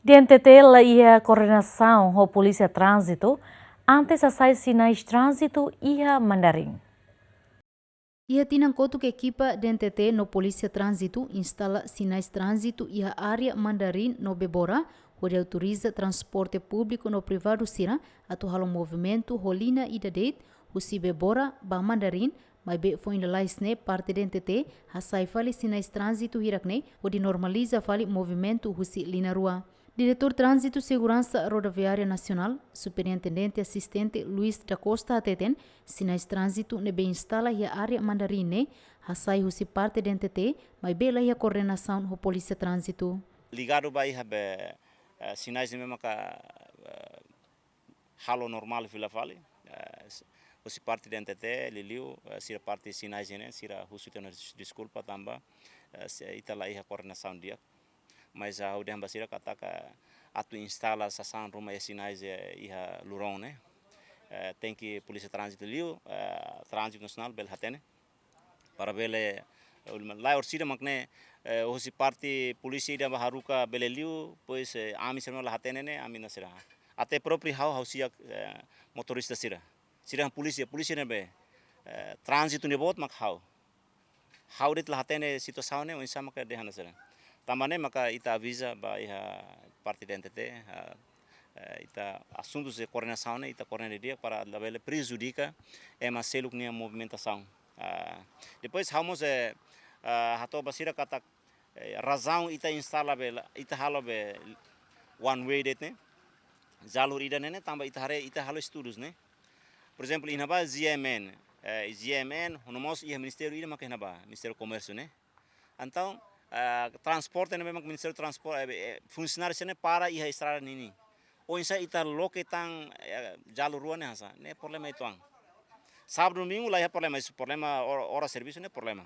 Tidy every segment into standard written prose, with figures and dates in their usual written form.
De NTT, ia coordenação com a Polícia Trânsito antes de sair sinais trânsito ia mandarim. Ia tinangkoto que equipa de NTT no Polícia Trânsito instala sinais trânsito e a área mandarim no Bebora, onde autoriza transporte público no privado sira, atual o movimento Rolina e Dadet, o si Bebora, ba mandarim, mas be foi ainda lá parte de NTT, a sai fale sinais trânsito hirakne, onde normaliza fale movimento o si lina rua. Diretor Trânsito e Segurança Rodoviária Nacional, Superintendente Assistente Luiz da Costa Ateten, sinais trânsito nebe instala a área mandarine, a sai husi parte de NTT, mas bela a coordenação da Polícia Trânsito. Ligado vai habe sinais de mesmo que halo normal vila fale, husi parte de NTT, liliu, sira parte sinais né, sira husi tena desculpa tamba, itala a coordenação dia. Mas a Udem Basira kataka atu instala sasan rumah sinais iha lurong né, tem que Polícia Trânsito liu, Trânsito Nacional bel hatene, para bele lá orsida makne hosi parte polisi ida baharuka bele liu, pois ami serma la hatene né, ami nasira, até próprio hausia motorista sira polisi né be trânsito ne bot mak hau det la hatene situação né, onde sama que dehana sira. Tamane maka ita avisa ba iha parte de NTT, ita assuntos de coordenação né, ita coordenar dia para labele prejudica mas seluk nia movimentação. Depois vamos hato basira kata razão ita instala bela ita halo be one way det né, jalur ida né, tambah ita halo estudos né. Por exemplo, inaba GMN, GMN honomos iha ministério ida maka inaba Ministério Comércio né. Então transporte memang Ministério do Transporte funcionário sene para iha estrada nini. Ou insa ita loke tang jalur rua né hasa, né problema itu ang. Sábado domingo lah ya problema hora serviço né problema.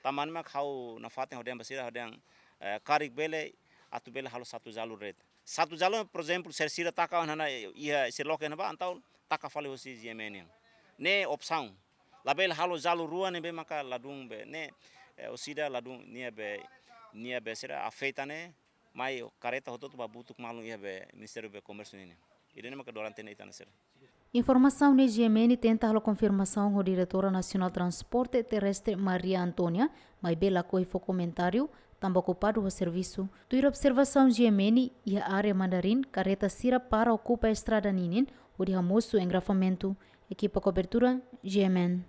Taman mak hau na faten hodem basira hodem karik bele atu bele halo satu jalur red. Satu jalur por exemplo sersira taka hana iha se loke na ba antau taka fale hosi GMN. Ne opção. Label halo jalur rua ne be maka ladung be ne osida ladung nia be sira afeita né, mas careta hoto tu babutuk malu ia be Ministério do Comércio né. Ide ne maka dorante ne itana sira. Informação na GMN tenta a confirmação com a Diretora Nacional Transporte Terrestre Maria Antônia, mas bela coi foi comentário, também ocupado o serviço. Do observação GMN e a área mandarim, careta sira para ocupar a estrada ninin, onde hamoso engrafamento. Equipa cobertura GMN.